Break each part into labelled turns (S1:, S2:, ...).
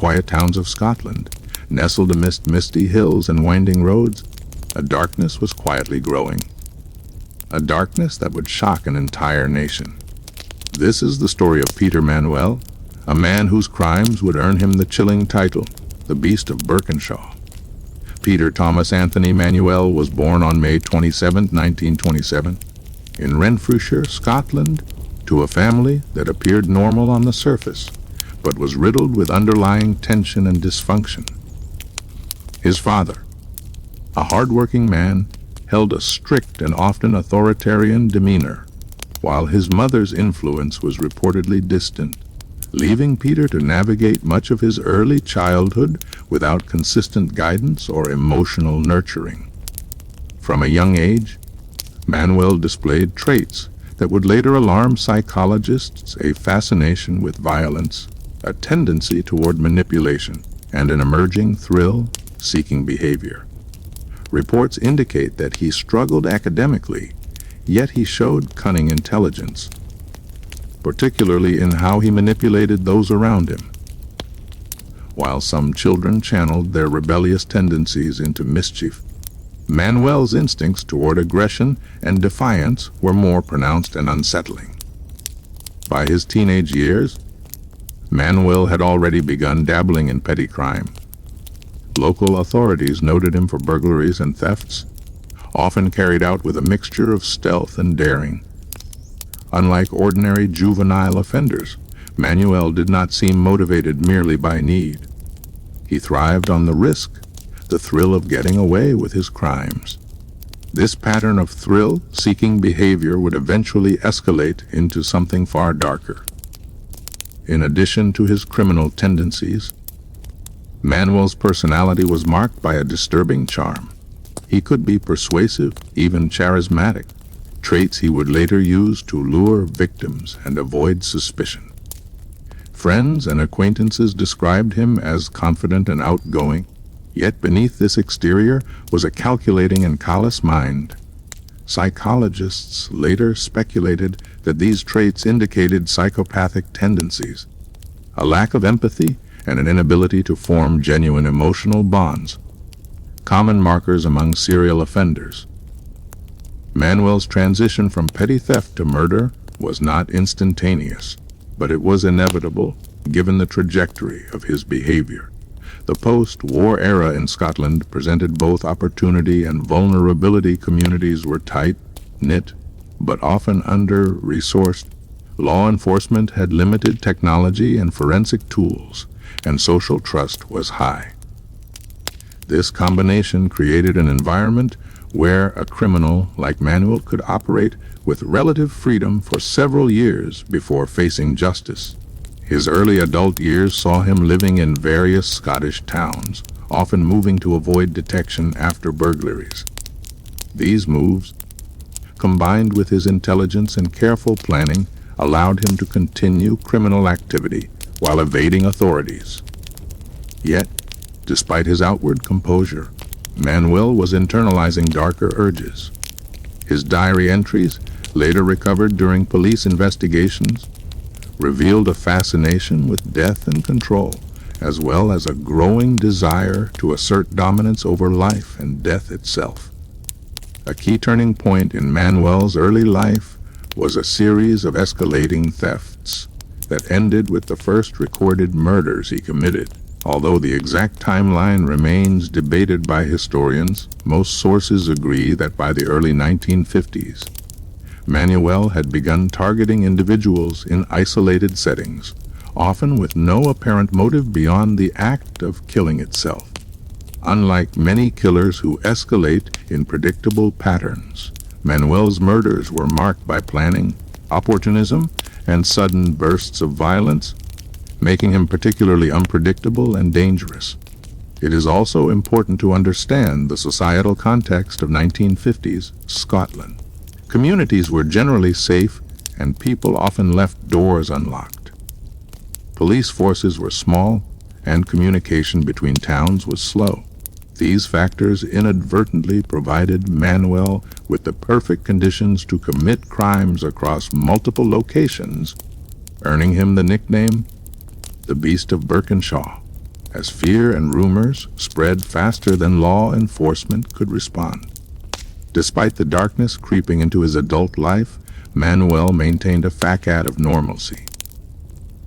S1: quiet towns of Scotland, nestled amidst misty hills and winding roads, a darkness was quietly growing. A darkness that would shock an entire nation. This is the story of Peter Manuel, a man whose crimes would earn him the chilling title, the Beast of Birkenshaw. Peter Thomas Anthony Manuel was born on May 27, 1927, in Renfrewshire, Scotland, to a family that appeared normal on the surface, but was riddled with underlying tension and dysfunction. His father, a hard-working man, held a strict and often authoritarian demeanor, while his mother's influence was reportedly distant, leaving Peter to navigate much of his early childhood without consistent guidance or emotional nurturing. From a young age, Manuel displayed traits that would later alarm psychologists: a fascination with violence, a tendency toward manipulation, and an emerging thrill-seeking behavior. Reports indicate that he struggled academically, yet he showed cunning intelligence, particularly in how he manipulated those around him. While some children channeled their rebellious tendencies into mischief, Manuel's instincts toward aggression and defiance were more pronounced and unsettling. By his teenage years, Manuel had already begun dabbling in petty crime. Local authorities noted him for burglaries and thefts, often carried out with a mixture of stealth and daring. Unlike ordinary juvenile offenders, Manuel did not seem motivated merely by need. He thrived on the risk, the thrill of getting away with his crimes. This pattern of thrill-seeking behavior would eventually escalate into something far darker. In addition to his criminal tendencies, Manuel's personality was marked by a disturbing charm. He could be persuasive, even charismatic, traits he would later use to lure victims and avoid suspicion. Friends and acquaintances described him as confident and outgoing, yet beneath this exterior was a calculating and callous mind. Psychologists later speculated that these traits indicated psychopathic tendencies, a lack of empathy, and an inability to form genuine emotional bonds, common markers among serial offenders. Manuel's transition from petty theft to murder was not instantaneous, but it was inevitable given the trajectory of his behavior. The post-war era in Scotland presented both opportunity and vulnerability. Communities were tight-knit, but often under-resourced. Law enforcement had limited technology and forensic tools, and social trust was high. This combination created an environment where a criminal like Manuel could operate with relative freedom for several years before facing justice. His early adult years saw him living in various Scottish towns, often moving to avoid detection after burglaries. These moves, combined with his intelligence and careful planning, allowed him to continue criminal activity while evading authorities. Yet, despite his outward composure, Manuel was internalizing darker urges. His diary entries, later recovered during police investigations, revealed a fascination with death and control, as well as a growing desire to assert dominance over life and death itself. A key turning point in Manuel's early life was a series of escalating thefts that ended with the first recorded murders he committed. Although the exact timeline remains debated by historians, most sources agree that by the early 1950s, Manuel had begun targeting individuals in isolated settings, often with no apparent motive beyond the act of killing itself. Unlike many killers who escalate in predictable patterns, Manuel's murders were marked by planning, opportunism, and sudden bursts of violence, making him particularly unpredictable and dangerous. It is also important to understand the societal context of 1950s Scotland. Communities were generally safe, and people often left doors unlocked. Police forces were small, and communication between towns was slow. These factors inadvertently provided Manuel with the perfect conditions to commit crimes across multiple locations, earning him the nickname the Beast of Birkenshaw. as fear and rumors spread faster than law enforcement could respond. Despite the darkness creeping into his adult life, Manuel maintained a facade of normalcy.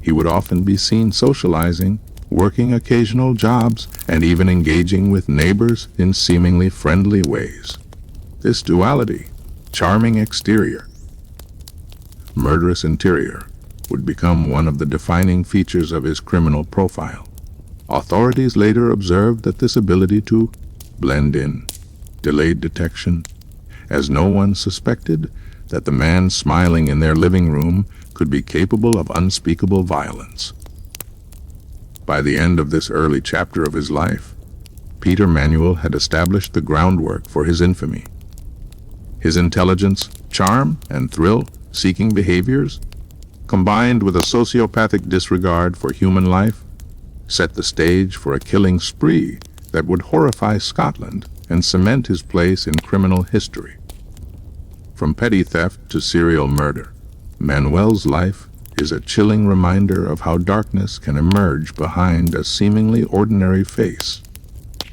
S1: He would often be seen socializing, working occasional jobs, and even engaging with neighbors in seemingly friendly ways. This duality, charming exterior, murderous interior, would become one of the defining features of his criminal profile. Authorities later observed that this ability to blend in delayed detection, as no one suspected that the man smiling in their living room could be capable of unspeakable violence. By the end of this early chapter of his life, Peter Manuel had established the groundwork for his infamy. His intelligence, charm, and thrill-seeking behaviors, combined with a sociopathic disregard for human life, set the stage for a killing spree that would horrify Scotland and cement his place in criminal history. From petty theft to serial murder, Manuel's life is a chilling reminder of how darkness can emerge behind a seemingly ordinary face.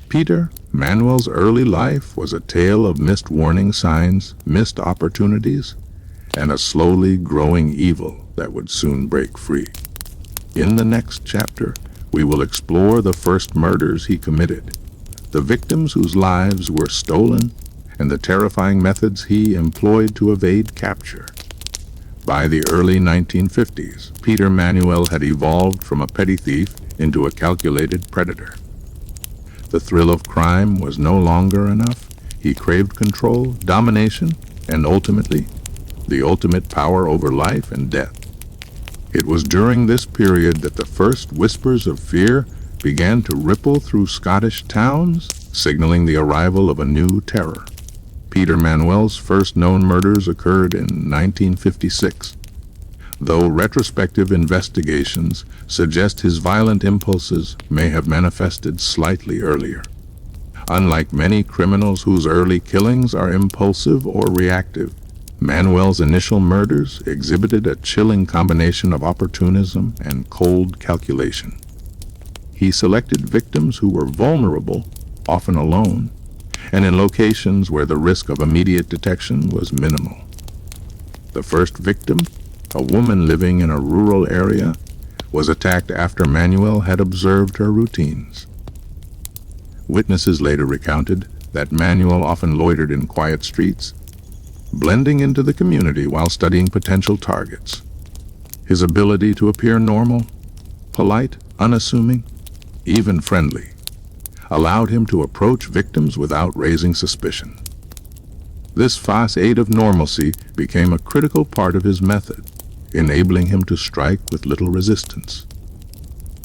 S1: Peter Manuel's early life was a tale of missed warning signs, missed opportunities, and a slowly growing evil that would soon break free. In the next chapter, we will explore the first murders he committed, the victims whose lives were stolen, and the terrifying methods he employed to evade capture. By the early 1950s, Peter Manuel had evolved from a petty thief into a calculated predator. The thrill of crime was no longer enough. He craved control, domination, and ultimately, the ultimate power over life and death. It was during this period that the first whispers of fear began to ripple through Scottish towns, signaling the arrival of a new terror. Peter Manuel's first known murders occurred in 1956, though retrospective investigations suggest his violent impulses may have manifested slightly earlier. Unlike many criminals whose early killings are impulsive or reactive, Manuel's initial murders exhibited a chilling combination of opportunism and cold calculation. He selected victims who were vulnerable, often alone, and in locations where the risk of immediate detection was minimal. The first victim, a woman living in a rural area, was attacked after Manuel had observed her routines. Witnesses later recounted that Manuel often loitered in quiet streets, blending into the community while studying potential targets. His ability to appear normal, polite, unassuming, even friendly, allowed him to approach victims without raising suspicion. This facade of normalcy became a critical part of his method, enabling him to strike with little resistance.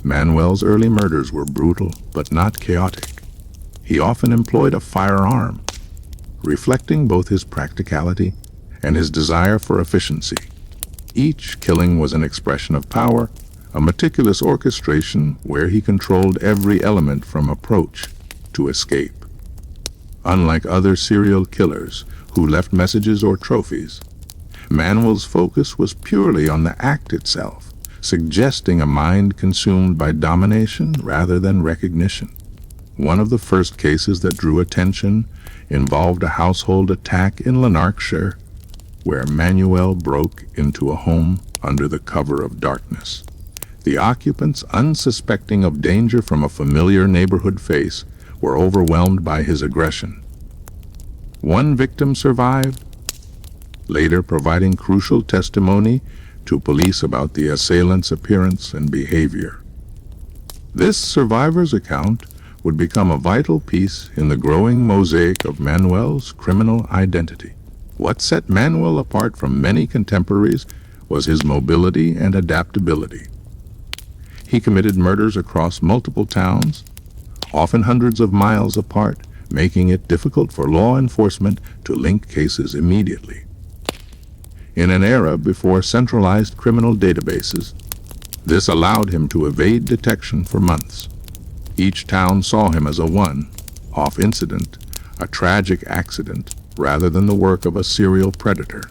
S1: Manuel's early murders were brutal but not chaotic. He often employed a firearm, reflecting both his practicality and his desire for efficiency. Each killing was an expression of power, a meticulous orchestration where he controlled every element from approach to escape. Unlike other serial killers who left messages or trophies, Manuel's focus was purely on the act itself, suggesting a mind consumed by domination rather than recognition. One of the first cases that drew attention involved a household attack in Lanarkshire, where Manuel broke into a home under the cover of darkness. The occupants, unsuspecting of danger from a familiar neighborhood face, were overwhelmed by his aggression. One victim survived, later providing crucial testimony to police about the assailant's appearance and behavior. This survivor's account would become a vital piece in the growing mosaic of Manuel's criminal identity. What set Manuel apart from many contemporaries was his mobility and adaptability. He committed murders across multiple towns, often hundreds of miles apart, making it difficult for law enforcement to link cases immediately. In an era before centralized criminal databases, this allowed him to evade detection for months. Each town saw him as a one-off incident, a tragic accident, rather than the work of a serial predator.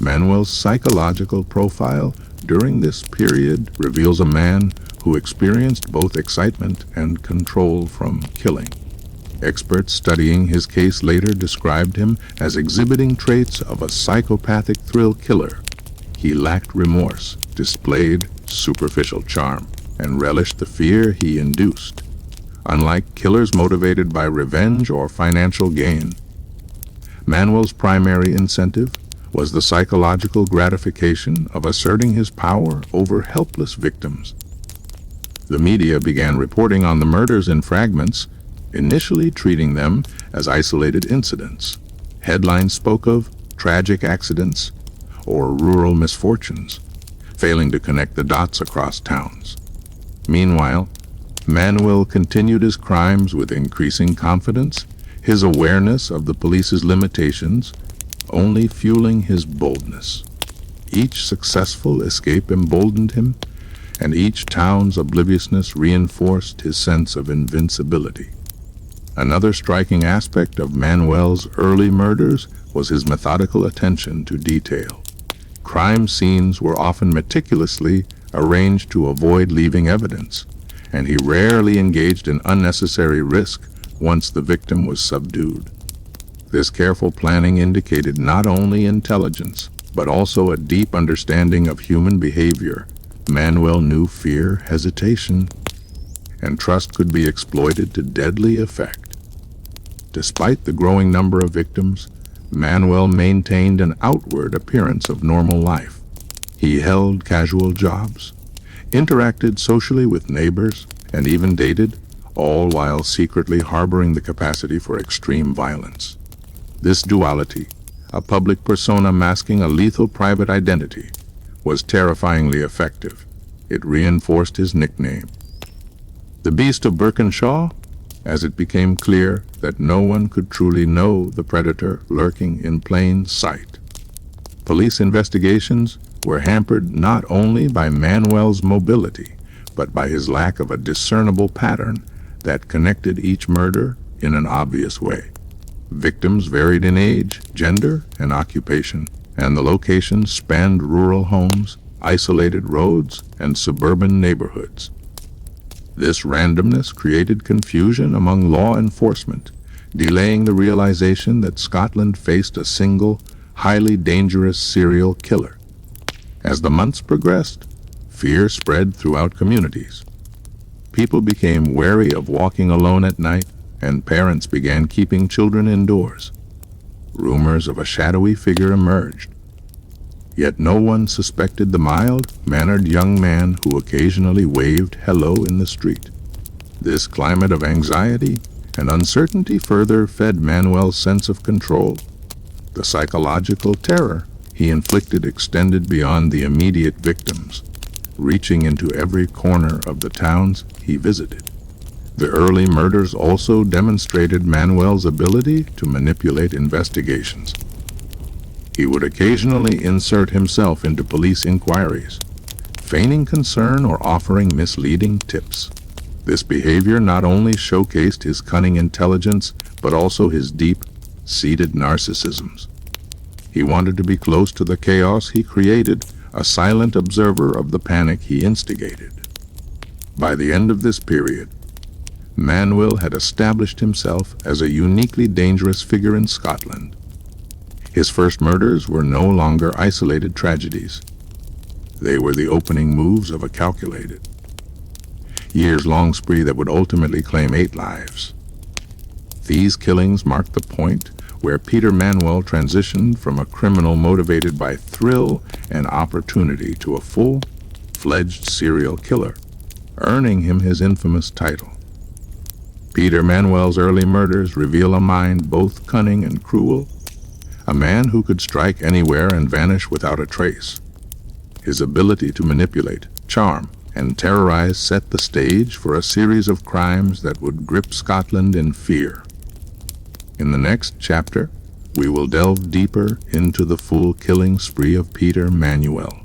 S1: Manuel's psychological profile during this period reveals a man who experienced both excitement and control from killing. Experts studying his case later described him as exhibiting traits of a psychopathic thrill killer. He lacked remorse, displayed superficial charm, and relished the fear he induced. Unlike killers motivated by revenge or financial gain, Manuel's primary incentive was the psychological gratification of asserting his power over helpless victims. The media began reporting on the murders in fragments, initially treating them as isolated incidents. Headlines spoke of tragic accidents or rural misfortunes, failing to connect the dots across towns. Meanwhile, Manuel continued his crimes with increasing confidence, his awareness of the police's limitations only fueling his boldness. Each successful escape emboldened him, and each town's obliviousness reinforced his sense of invincibility. Another striking aspect of Manuel's early murders was his methodical attention to detail. Crime scenes were often meticulously arranged to avoid leaving evidence, and he rarely engaged in unnecessary risk once the victim was subdued. This careful planning indicated not only intelligence, but also a deep understanding of human behavior. Manuel knew fear, hesitation, and trust could be exploited to deadly effect. Despite the growing number of victims, Manuel maintained an outward appearance of normal life. He held casual jobs, interacted socially with neighbors, and even dated, all while secretly harboring the capacity for extreme violence. This duality, a public persona masking a lethal private identity, was terrifyingly effective. It reinforced his nickname, the Beast of Birkenshaw, as it became clear that no one could truly know the predator lurking in plain sight. Police investigations were hampered not only by Manuel's mobility, but by his lack of a discernible pattern that connected each murder in an obvious way. Victims varied in age, gender, and occupation, and the locations spanned rural homes, isolated roads, and suburban neighborhoods. This randomness created confusion among law enforcement, delaying the realization that Scotland faced a single, highly dangerous serial killer. As the months progressed, fear spread throughout communities. People became wary of walking alone at night, and parents began keeping children indoors. Rumors of a shadowy figure emerged. Yet no one suspected the mild-mannered young man who occasionally waved hello in the street. This climate of anxiety and uncertainty further fed Manuel's sense of control. The psychological terror he inflicted extended beyond the immediate victims, reaching into every corner of the towns he visited. The early murders also demonstrated Manuel's ability to manipulate investigations. He would occasionally insert himself into police inquiries, feigning concern or offering misleading tips. This behavior not only showcased his cunning intelligence, but also his deep-seated narcissisms. He wanted to be close to the chaos he created, a silent observer of the panic he instigated. By the end of this period, Manuel had established himself as a uniquely dangerous figure in Scotland. His first murders were no longer isolated tragedies. They were the opening moves of a calculated, years-long spree that would ultimately claim 8 lives. These killings marked the point where Peter Manuel transitioned from a criminal motivated by thrill and opportunity to a full-fledged serial killer, earning him his infamous title. Peter Manuel's early murders reveal a mind both cunning and cruel, a man who could strike anywhere and vanish without a trace. His ability to manipulate, charm, and terrorize set the stage for a series of crimes that would grip Scotland in fear. In the next chapter, we will delve deeper into the full killing spree of Peter Manuel,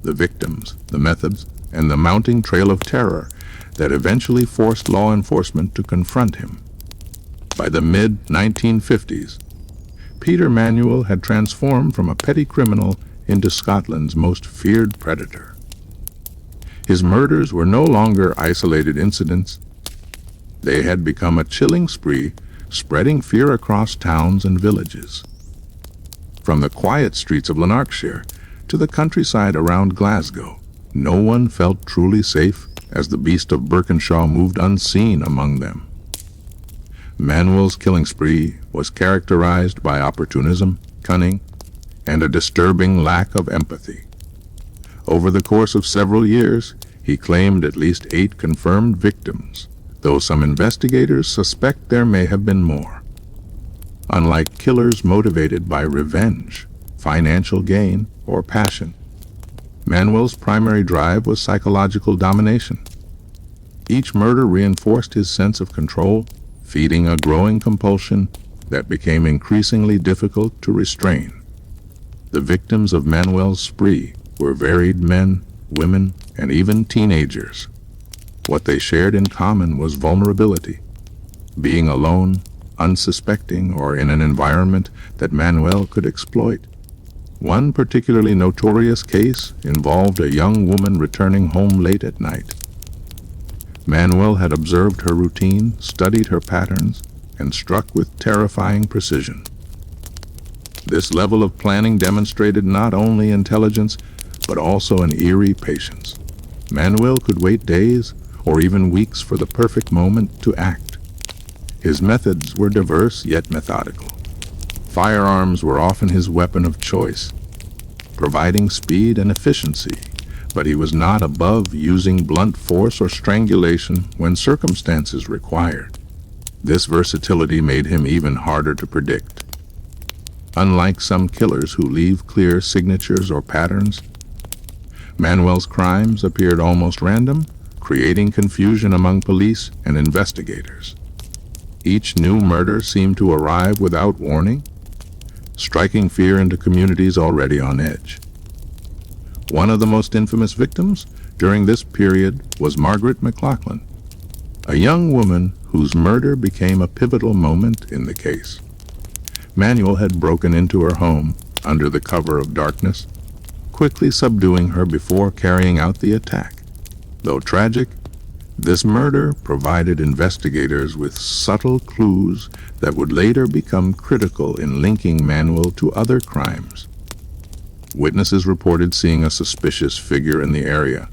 S1: the victims, the methods, and the mounting trail of terror that eventually forced law enforcement to confront him. By the mid-1950s, Peter Manuel had transformed from a petty criminal into Scotland's most feared predator. His murders were no longer isolated incidents. They had become a chilling spree, spreading fear across towns and villages. From the quiet streets of Lanarkshire to the countryside around Glasgow, no one felt truly safe as the beast of Birkenshaw moved unseen among them. Manuel's killing spree was characterized by opportunism, cunning, and a disturbing lack of empathy. Over the course of several years, he claimed at least 8 confirmed victims, though some investigators suspect there may have been more. Unlike killers motivated by revenge, financial gain, or passion, Manuel's primary drive was psychological domination. Each murder reinforced his sense of control, feeding a growing compulsion that became increasingly difficult to restrain. The victims of Manuel's spree were varied men, women, and even teenagers. What they shared in common was vulnerability, being alone, unsuspecting, or in an environment that Manuel could exploit. One particularly notorious case involved a young woman returning home late at night. Manuel had observed her routine, studied her patterns, and struck with terrifying precision. This level of planning demonstrated not only intelligence, but also an eerie patience. Manuel could wait days or even weeks for the perfect moment to act. His methods were diverse yet methodical. Firearms were often his weapon of choice, providing speed and efficiency, but he was not above using blunt force or strangulation when circumstances required. This versatility made him even harder to predict. Unlike some killers who leave clear signatures or patterns, Manuel's crimes appeared almost random, creating confusion among police and investigators. Each new murder seemed to arrive without warning, striking fear into communities already on edge. One of the most infamous victims during this period was Margaret McLaughlin, a young woman whose murder became a pivotal moment in the case. Manuel had broken into her home under the cover of darkness, quickly subduing her before carrying out the attack. Though tragic, this murder provided investigators with subtle clues that would later become critical in linking Manuel to other crimes. Witnesses reported seeing a suspicious figure in the area,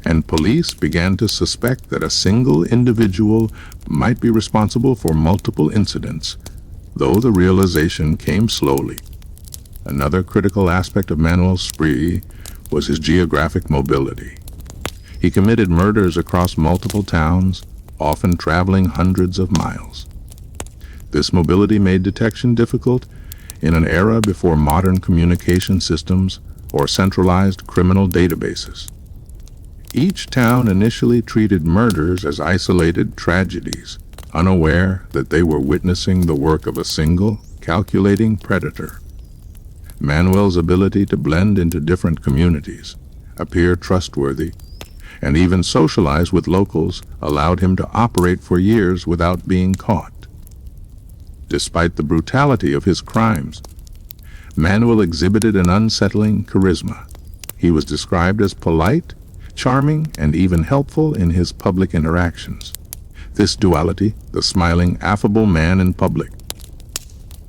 S1: and police began to suspect that a single individual might be responsible for multiple incidents, though the realization came slowly. Another critical aspect of Manuel's spree was his geographic mobility. He committed murders across multiple towns, often traveling hundreds of miles. This mobility made detection difficult in an era before modern communication systems or centralized criminal databases. Each town initially treated murders as isolated tragedies, unaware that they were witnessing the work of a single, calculating predator. Manuel's ability to blend into different communities, appear trustworthy, and even socialize with locals allowed him to operate for years without being caught. Despite the brutality of his crimes, Manuel exhibited an unsettling charisma. He was described as polite, charming, and even helpful in his public interactions. This duality, the smiling, affable man in public,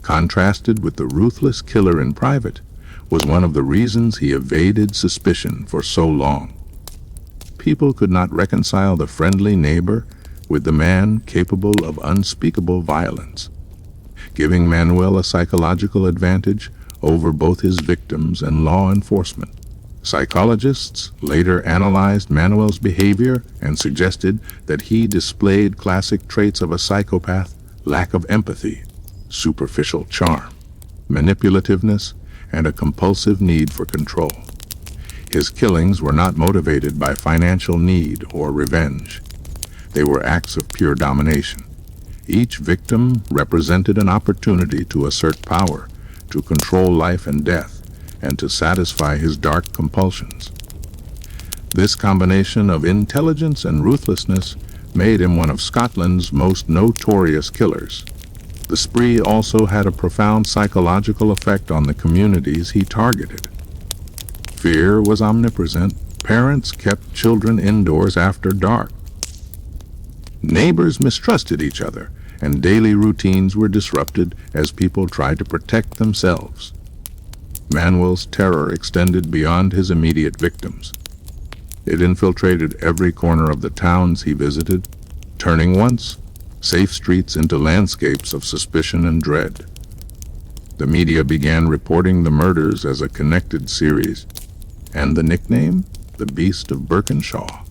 S1: contrasted with the ruthless killer in private, was one of the reasons he evaded suspicion for so long. People could not reconcile the friendly neighbor with the man capable of unspeakable violence, giving Manuel a psychological advantage over both his victims and law enforcement. Psychologists later analyzed Manuel's behavior and suggested that he displayed classic traits of a psychopath: lack of empathy, superficial charm, manipulativeness, and a compulsive need for control. His killings were not motivated by financial need or revenge. They were acts of pure domination. Each victim represented an opportunity to assert power, to control life and death, and to satisfy his dark compulsions. This combination of intelligence and ruthlessness made him one of Scotland's most notorious killers. The spree also had a profound psychological effect on the communities he targeted. Fear was omnipresent. Parents kept children indoors after dark. Neighbors mistrusted each other, and daily routines were disrupted as people tried to protect themselves. Manuel's terror extended beyond his immediate victims. It infiltrated every corner of the towns he visited, turning once safe streets into landscapes of suspicion and dread. The media began reporting the murders as a connected series, and the nickname, the Beast of Birkenshaw,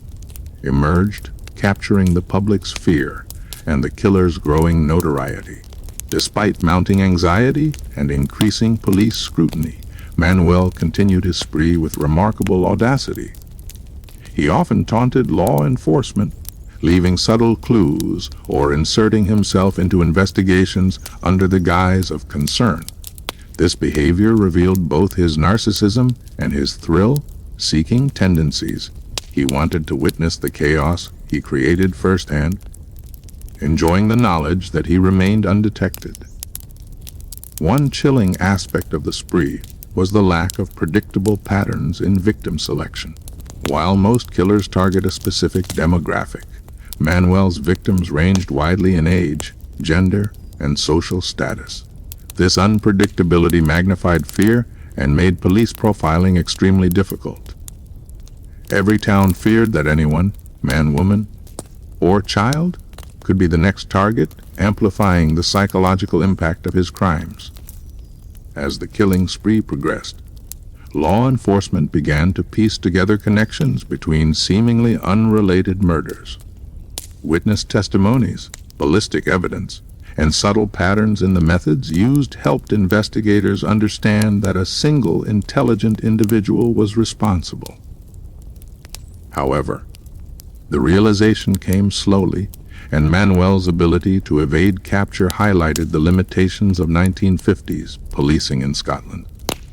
S1: emerged, capturing the public's fear and the killer's growing notoriety. Despite mounting anxiety and increasing police scrutiny, Manuel continued his spree with remarkable audacity. He often taunted law enforcement, leaving subtle clues or inserting himself into investigations under the guise of concern. This behavior revealed both his narcissism and his thrill-seeking tendencies. He wanted to witness the chaos he created firsthand, enjoying the knowledge that he remained undetected. One chilling aspect of the spree was the lack of predictable patterns in victim selection. While most killers target a specific demographic, Manuel's victims ranged widely in age, gender, and social status. This unpredictability magnified fear and made police profiling extremely difficult. Every town feared that anyone, man, woman, or child, could be the next target, amplifying the psychological impact of his crimes. As the killing spree progressed, law enforcement began to piece together connections between seemingly unrelated murders. Witness testimonies, ballistic evidence, and subtle patterns in the methods used helped investigators understand that a single intelligent individual was responsible. However, the realization came slowly, and Manuel's ability to evade capture highlighted the limitations of 1950s policing in Scotland.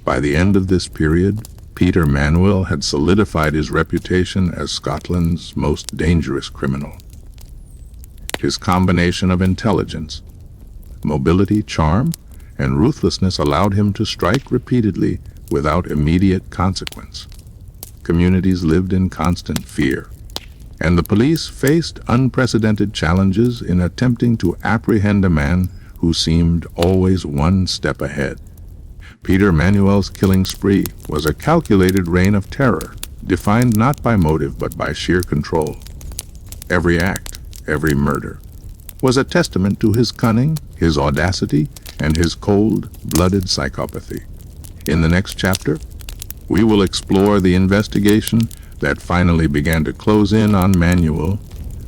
S1: By the end of this period, Peter Manuel had solidified his reputation as Scotland's most dangerous criminal. His combination of intelligence, mobility, charm, and ruthlessness allowed him to strike repeatedly without immediate consequence. Communities lived in constant fear, and the police faced unprecedented challenges in attempting to apprehend a man who seemed always one step ahead. Peter Manuel's killing spree was a calculated reign of terror, defined not by motive but by sheer control. Every act, every murder, was a testament to his cunning, his audacity, and his cold-blooded psychopathy. In the next chapter, we will explore the investigation that finally began to close in on Manuel,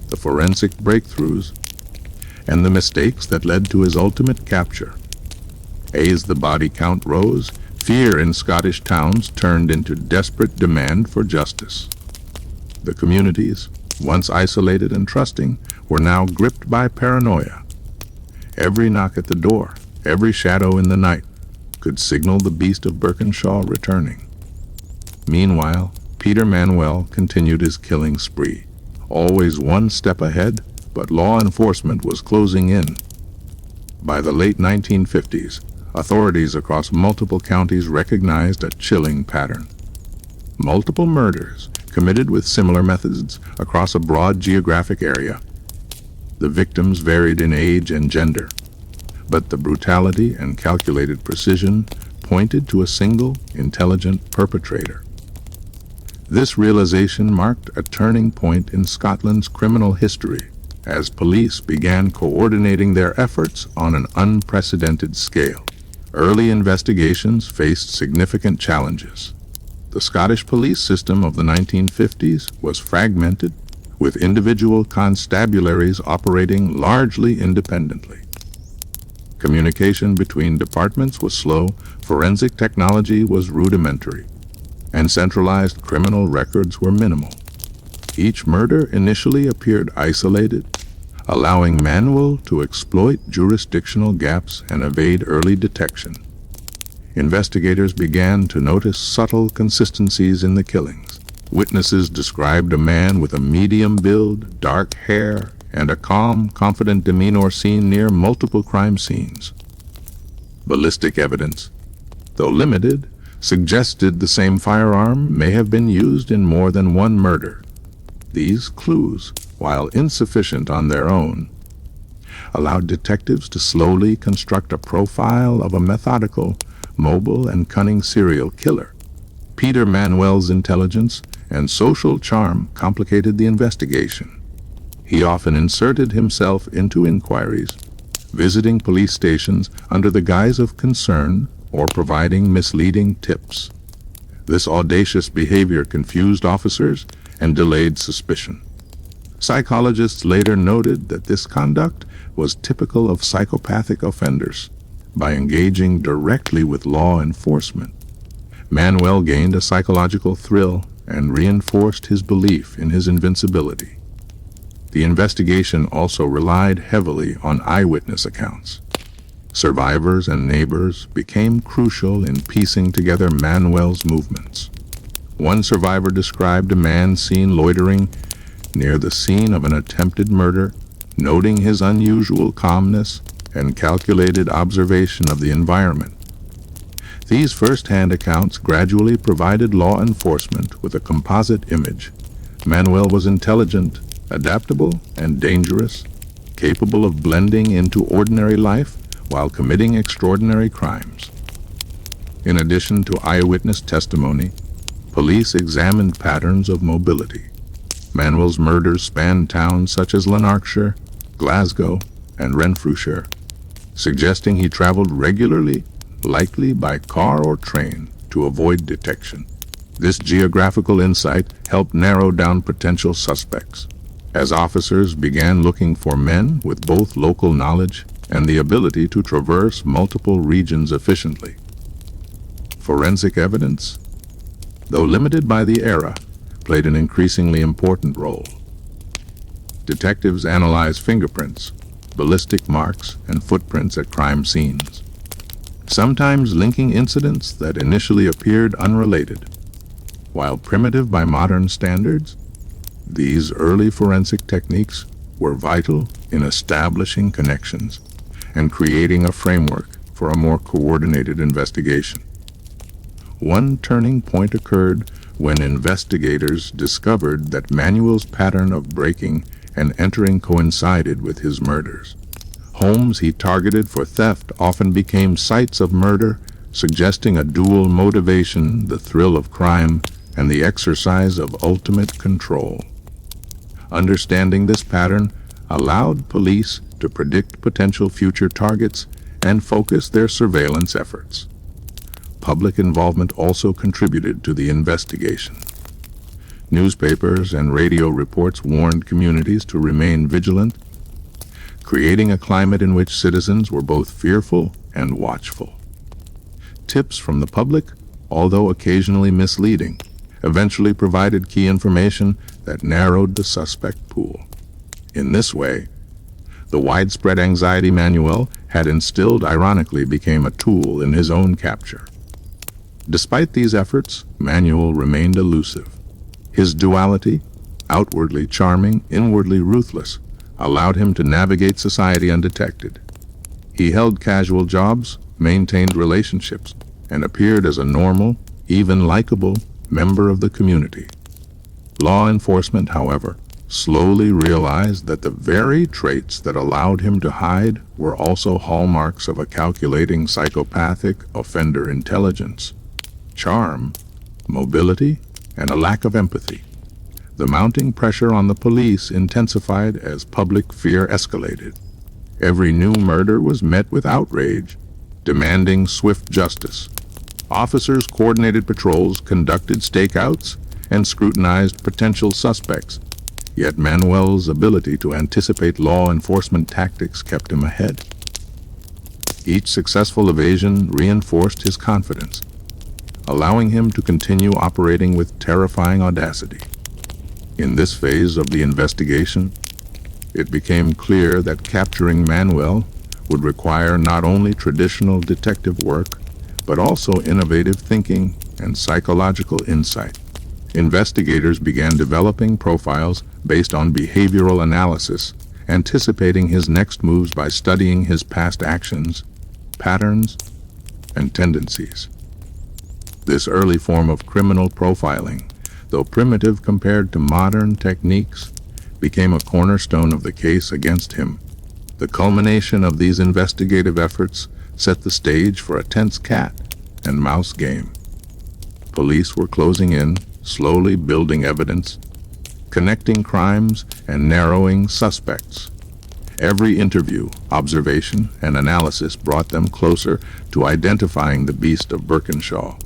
S1: the forensic breakthroughs, and the mistakes that led to his ultimate capture. As the body count rose, fear in Scottish towns turned into desperate demand for justice. The communities, once isolated and trusting, were now gripped by paranoia. Every knock at the door, every shadow in the night, could signal the Beast of Birkenshaw returning. Meanwhile, Peter Manuel continued his killing spree, always one step ahead, but law enforcement was closing in. By the late 1950s, authorities across multiple counties recognized a chilling pattern. Multiple murders committed with similar methods across a broad geographic area. The victims varied in age and gender, but the brutality and calculated precision pointed to a single, intelligent perpetrator. This realization marked a turning point in Scotland's criminal history as police began coordinating their efforts on an unprecedented scale. Early investigations faced significant challenges. The Scottish police system of the 1950s was fragmented, with individual constabularies operating largely independently. Communication between departments was slow, forensic technology was rudimentary, and centralized criminal records were minimal. Each murder initially appeared isolated, allowing Manuel to exploit jurisdictional gaps and evade early detection. Investigators began to notice subtle consistencies in the killings. Witnesses described a man with a medium build, dark hair, and a calm, confident demeanor seen near multiple crime scenes. Ballistic evidence, though limited, suggested the same firearm may have been used in more than one murder. These clues, while insufficient on their own, allowed detectives to slowly construct a profile of a methodical, mobile, and cunning serial killer. Peter Manuel's intelligence and social charm complicated the investigation. He often inserted himself into inquiries, visiting police stations under the guise of concern or providing misleading tips. This audacious behavior confused officers and delayed suspicion. Psychologists later noted that this conduct was typical of psychopathic offenders. By engaging directly with law enforcement, Manuel gained a psychological thrill and reinforced his belief in his invincibility. The investigation also relied heavily on eyewitness accounts. Survivors and neighbors became crucial in piecing together Manuel's movements. One survivor described a man seen loitering near the scene of an attempted murder, noting his unusual calmness and calculated observation of the environment. These first-hand accounts gradually provided law enforcement with a composite image. Manuel was intelligent, adaptable, and dangerous, capable of blending into ordinary life while committing extraordinary crimes. In addition to eyewitness testimony, police examined patterns of mobility. Manuel's murders spanned towns such as Lanarkshire, Glasgow, and Renfrewshire, suggesting he traveled regularly, likely by car or train, to avoid detection. This geographical insight helped narrow down potential suspects, as officers began looking for men with both local knowledge and the ability to traverse multiple regions efficiently. Forensic evidence, though limited by the era, played an increasingly important role. Detectives analyzed fingerprints, ballistic marks, and footprints at crime scenes, sometimes linking incidents that initially appeared unrelated. While primitive by modern standards, these early forensic techniques were vital in establishing connections and creating a framework for a more coordinated investigation. One turning point occurred when investigators discovered that Manuel's pattern of breaking and entering coincided with his murders. Homes he targeted for theft often became sites of murder, suggesting a dual motivation: the thrill of crime and the exercise of ultimate control. Understanding this pattern allowed police to predict potential future targets and focus their surveillance efforts. Public involvement also contributed to the investigation. Newspapers and radio reports warned communities to remain vigilant, creating a climate in which citizens were both fearful and watchful. Tips from the public, although occasionally misleading, eventually provided key information that narrowed the suspect pool. In this way, the widespread anxiety Manuel had instilled ironically became a tool in his own capture. Despite these efforts, Manuel remained elusive. His duality, outwardly charming, inwardly ruthless, allowed him to navigate society undetected. He held casual jobs, maintained relationships, and appeared as a normal, even likable, member of the community. Law enforcement, however, slowly realized that the very traits that allowed him to hide were also hallmarks of a calculating psychopathic offender: intelligence, charm, mobility, and a lack of empathy. The mounting pressure on the police intensified as public fear escalated. Every new murder was met with outrage, demanding swift justice. Officers coordinated patrols, conducted stakeouts, and scrutinized potential suspects. Yet Manuel's ability to anticipate law enforcement tactics kept him ahead. Each successful evasion reinforced his confidence, allowing him to continue operating with terrifying audacity. In this phase of the investigation, it became clear that capturing Manuel would require not only traditional detective work, but also innovative thinking and psychological insight. Investigators began developing profiles based on behavioral analysis, anticipating his next moves by studying his past actions, patterns, and tendencies. This early form of criminal profiling, though primitive compared to modern techniques, became a cornerstone of the case against him. The culmination of these investigative efforts set the stage for a tense cat and mouse game. Police were closing in, slowly building evidence, connecting crimes and narrowing suspects. Every interview, observation, and analysis brought them closer to identifying the beast of Birkenshaw.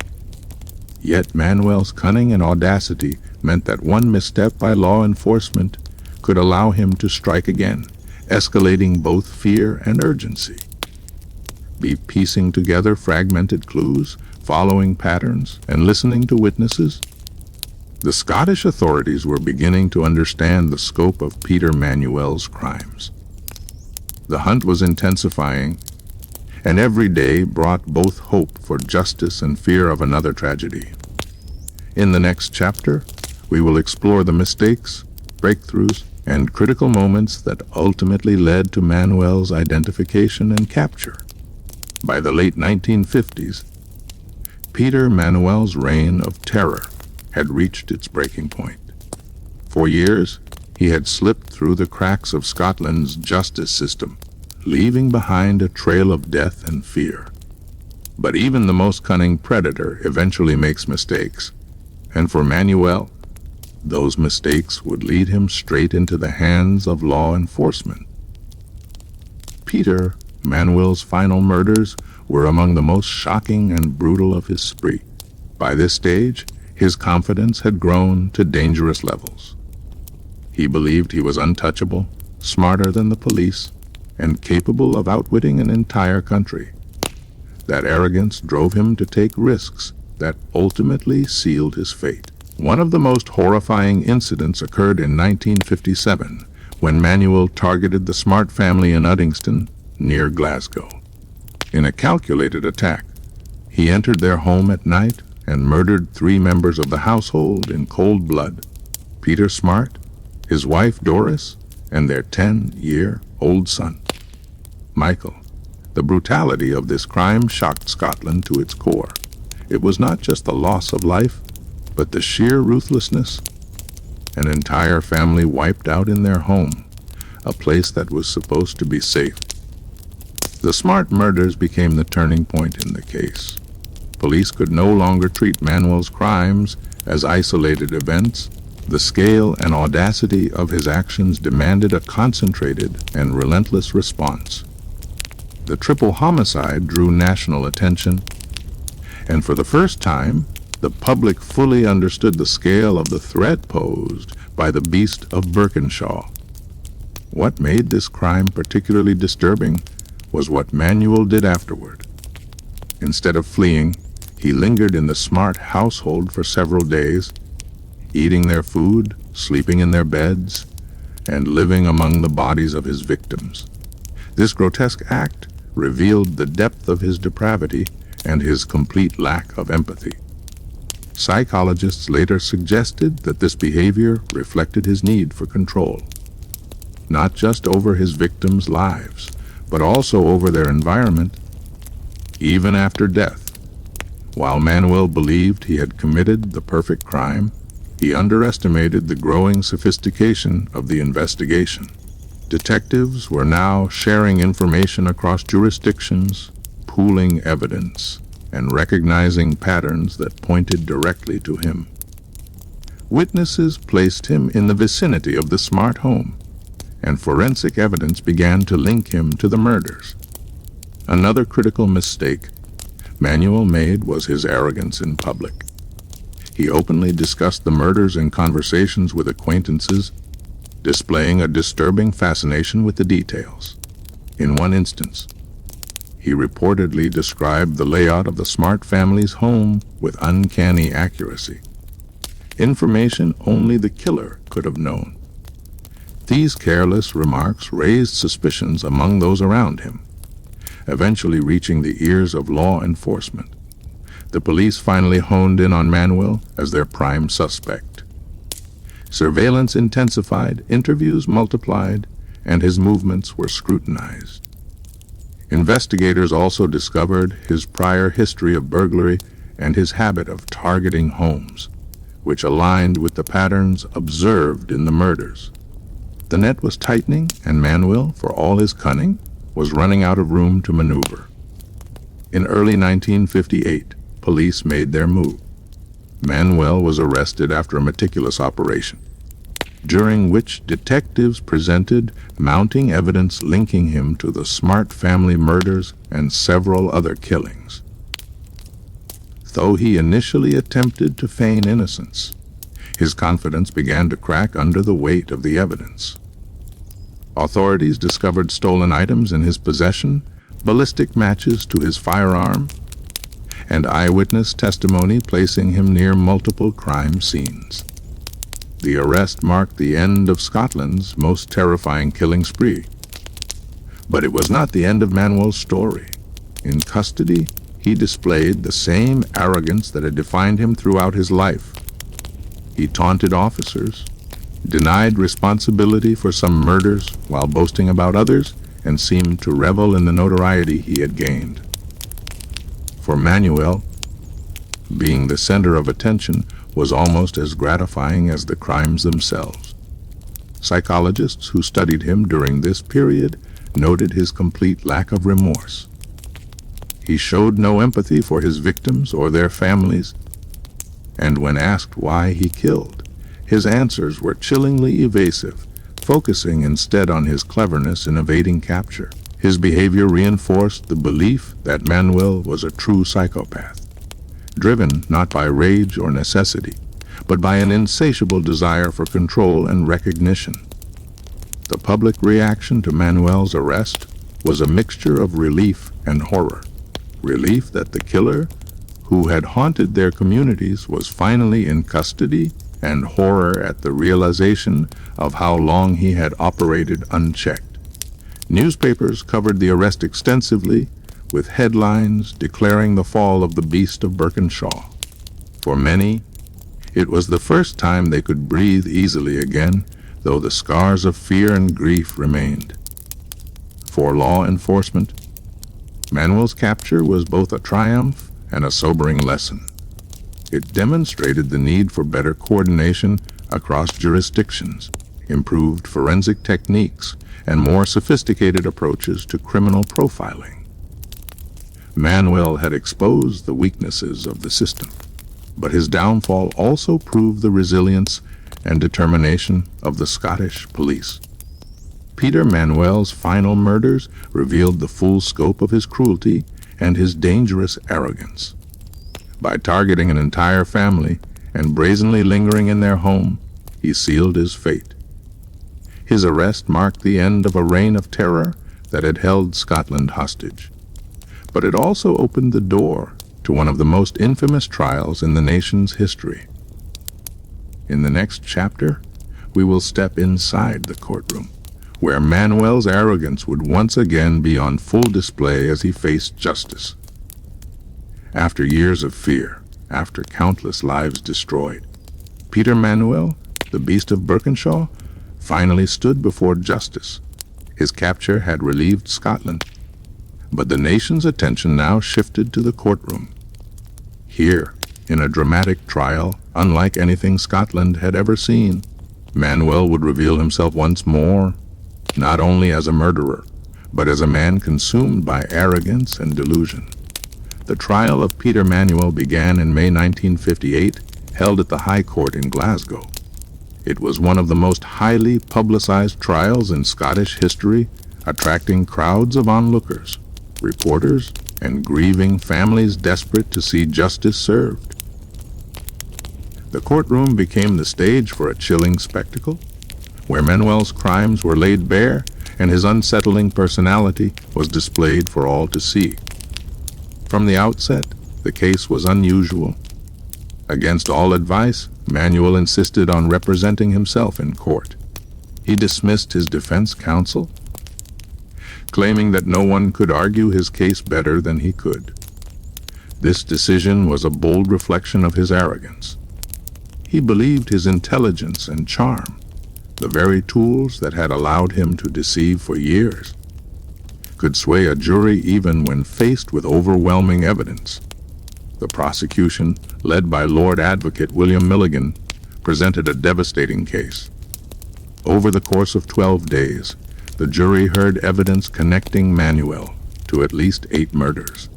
S1: Yet Manuel's cunning and audacity meant that one misstep by law enforcement could allow him to strike again, escalating both fear and urgency. Be piecing together fragmented clues, following patterns, and listening to witnesses. The Scottish authorities were beginning to understand the scope of Peter Manuel's crimes. The hunt was intensifying, and every day brought both hope for justice and fear of another tragedy. In the next chapter, we will explore the mistakes, breakthroughs, and critical moments that ultimately led to Manuel's identification and capture. By the late 1950s, Peter Manuel's reign of terror had reached its breaking point. For years, he had slipped through the cracks of Scotland's justice system, leaving behind a trail of death and fear. But even the most cunning predator eventually makes mistakes, and for Manuel, those mistakes would lead him straight into the hands of law enforcement. Peter Manuel's final murders were among the most shocking and brutal of his spree. By this stage, his confidence had grown to dangerous levels. He believed he was untouchable, smarter than the police, and capable of outwitting an entire country. That arrogance drove him to take risks that ultimately sealed his fate. One of the most horrifying incidents occurred in 1957, when Manuel targeted the Smart family in Uddingston, near Glasgow. In a calculated attack, he entered their home at night and murdered 3 members of the household in cold blood: Peter Smart, his wife Doris, and their 10-year-old son, Michael. The brutality of this crime shocked Scotland to its core. It was not just the loss of life, but the sheer ruthlessness. An entire family wiped out in their home, a place that was supposed to be safe. The Smart murders became the turning point in the case. Police could no longer treat Manuel's crimes as isolated events. The scale and audacity of his actions demanded a concentrated and relentless response. The triple homicide drew national attention, and for the first time, the public fully understood the scale of the threat posed by the beast of Birkenshaw. What made this crime particularly disturbing was what Manuel did afterward. Instead of fleeing, he lingered in the Smart household for several days, eating their food, sleeping in their beds, and living among the bodies of his victims. This grotesque act revealed the depth of his depravity and his complete lack of empathy. Psychologists later suggested that this behavior reflected his need for control, not just over his victims' lives, but also over their environment. Even after death, while Manuel believed he had committed the perfect crime, he underestimated the growing sophistication of the investigation. Detectives were now sharing information across jurisdictions, pooling evidence, and recognizing patterns that pointed directly to him. Witnesses placed him in the vicinity of the Smart home, and forensic evidence began to link him to the murders. Another critical mistake Manuel made was his arrogance in public. He openly discussed the murders in conversations with acquaintances, displaying a disturbing fascination with the details. In one instance, he reportedly described the layout of the Smart family's home with uncanny accuracy, information only the killer could have known. These careless remarks raised suspicions among those around him, eventually reaching the ears of law enforcement. The police finally honed in on Manuel as their prime suspect. Surveillance intensified, interviews multiplied, and his movements were scrutinized. Investigators also discovered his prior history of burglary and his habit of targeting homes, which aligned with the patterns observed in the murders. The net was tightening, and Manuel, for all his cunning, was running out of room to maneuver. In early 1958, police made their move. Manuel was arrested after a meticulous operation, during which detectives presented mounting evidence linking him to the Smart family murders and several other killings. Though he initially attempted to feign innocence, his confidence began to crack under the weight of the evidence. Authorities discovered stolen items in his possession, ballistic matches to his firearm, and eyewitness testimony placing him near multiple crime scenes. The arrest marked the end of Scotland's most terrifying killing spree. But it was not the end of Manuel's story. In custody, he displayed the same arrogance that had defined him throughout his life. He taunted officers, denied responsibility for some murders while boasting about others, and seemed to revel in the notoriety he had gained. For Manuel, being the center of attention was almost as gratifying as the crimes themselves. Psychologists who studied him during this period noted his complete lack of remorse. He showed no empathy for his victims or their families, and when asked why he killed, his answers were chillingly evasive, focusing instead on his cleverness in evading capture. His behavior reinforced the belief that Manuel was a true psychopath, driven not by rage or necessity, but by an insatiable desire for control and recognition. The public reaction to Manuel's arrest was a mixture of relief and horror. Relief that the killer, who had haunted their communities, was finally in custody, and horror at the realization of how long he had operated unchecked. Newspapers covered the arrest extensively, with headlines declaring the fall of the beast of Birkenshaw. For many, it was the first time they could breathe easily again, though the scars of fear and grief remained. For law enforcement, Manuel's capture was both a triumph and a sobering lesson. It demonstrated the need for better coordination across jurisdictions, improved forensic techniques, and more sophisticated approaches to criminal profiling. Manuel had exposed the weaknesses of the system, but his downfall also proved the resilience and determination of the Scottish police. Peter Manuel's final murders revealed the full scope of his cruelty and his dangerous arrogance. By targeting an entire family and brazenly lingering in their home, he sealed his fate. His arrest marked the end of a reign of terror that had held Scotland hostage. But it also opened the door to one of the most infamous trials in the nation's history. In the next chapter, we will step inside the courtroom, where Manuel's arrogance would once again be on full display as he faced justice. After years of fear, after countless lives destroyed, Peter Manuel, the Beast of Birkenshaw, finally stood before justice. His capture had relieved Scotland, but the nation's attention now shifted to the courtroom. Here, in a dramatic trial unlike anything Scotland had ever seen, Manuel would reveal himself once more, not only as a murderer, but as a man consumed by arrogance and delusion. The trial of Peter Manuel began in May 1958, held at the High Court in Glasgow. It was one of the most highly publicized trials in Scottish history, attracting crowds of onlookers, reporters, and grieving families desperate to see justice served. The courtroom became the stage for a chilling spectacle, where Manuel's crimes were laid bare and his unsettling personality was displayed for all to see. From the outset, the case was unusual. Against all advice, Manuel insisted on representing himself in court. He dismissed his defense counsel, claiming that no one could argue his case better than he could. This decision was a bold reflection of his arrogance. He believed his intelligence and charm, the very tools that had allowed him to deceive for years, could sway a jury even when faced with overwhelming evidence. The prosecution, led by Lord Advocate William Milligan, presented a devastating case. Over the course of 12 days, the jury heard evidence connecting Manuel to at least 8 murders.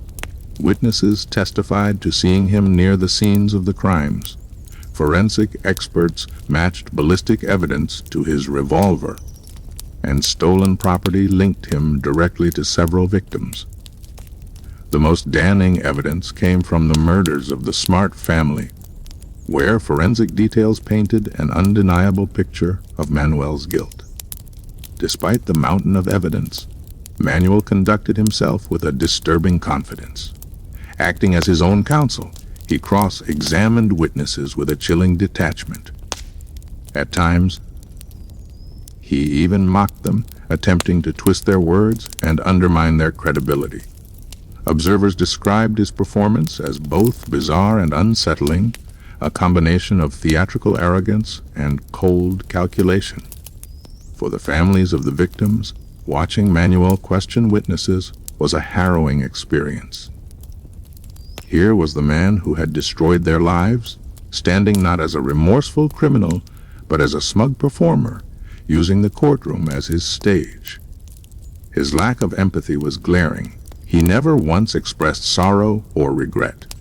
S1: Witnesses testified to seeing him near the scenes of the crimes. Forensic experts matched ballistic evidence to his revolver, and stolen property linked him directly to several victims. The most damning evidence came from the murders of the Smart family, where forensic details painted an undeniable picture of Manuel's guilt. Despite the mountain of evidence, Manuel conducted himself with a disturbing confidence. Acting as his own counsel, he cross-examined witnesses with a chilling detachment. At times, he even mocked them, attempting to twist their words and undermine their credibility. Observers described his performance as both bizarre and unsettling, a combination of theatrical arrogance and cold calculation. For the families of the victims, watching Manuel question witnesses was a harrowing experience. Here was the man who had destroyed their lives, standing not as a remorseful criminal, but as a smug performer, using the courtroom as his stage. His lack of empathy was glaring. He never once expressed sorrow or regret.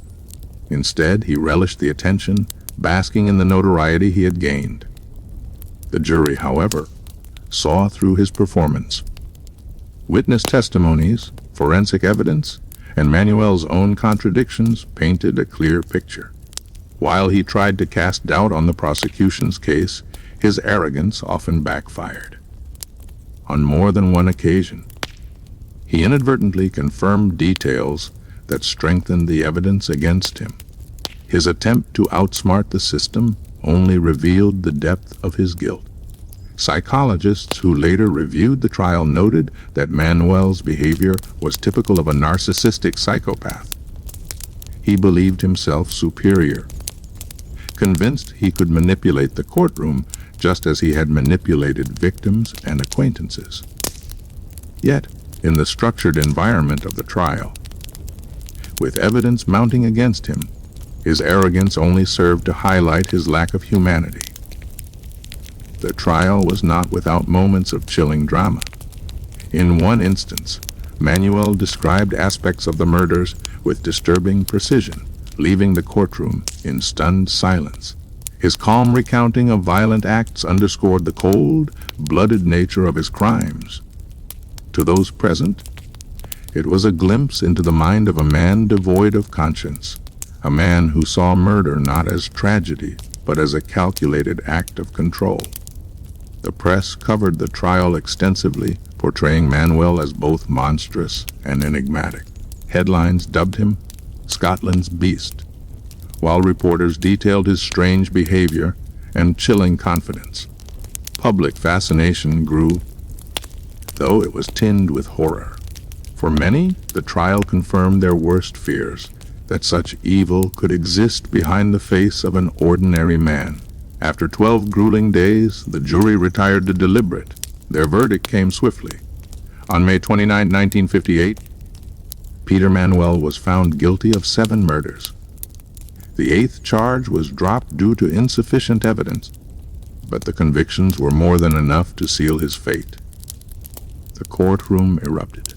S1: Instead, he relished the attention, basking in the notoriety he had gained. The jury, however, saw through his performance. Witness testimonies, forensic evidence, and Manuel's own contradictions painted a clear picture. While he tried to cast doubt on the prosecution's case, his arrogance often backfired. On more than one occasion, he inadvertently confirmed details that strengthened the evidence against him. His attempt to outsmart the system only revealed the depth of his guilt. Psychologists who later reviewed the trial noted that Manuel's behavior was typical of a narcissistic psychopath. He believed himself superior, convinced he could manipulate the courtroom just as he had manipulated victims and acquaintances. Yet, in the structured environment of the trial, with evidence mounting against him, his arrogance only served to highlight his lack of humanity. The trial was not without moments of chilling drama. In one instance, Manuel described aspects of the murders with disturbing precision, leaving the courtroom in stunned silence. His calm recounting of violent acts underscored the cold-blooded nature of his crimes. To those present, it was a glimpse into the mind of a man devoid of conscience, a man who saw murder not as tragedy, but as a calculated act of control. The press covered the trial extensively, portraying Manuel as both monstrous and enigmatic. Headlines dubbed him Scotland's Beast, while reporters detailed his strange behavior and chilling confidence. Public fascination grew, though it was tinged with horror. For many, the trial confirmed their worst fears, that such evil could exist behind the face of an ordinary man. After 12 grueling days, the jury retired to deliberate. Their verdict came swiftly. On May 29, 1958, Peter Manuel was found guilty of 7 murders. The 8th charge was dropped due to insufficient evidence, but the convictions were more than enough to seal his fate. The courtroom erupted.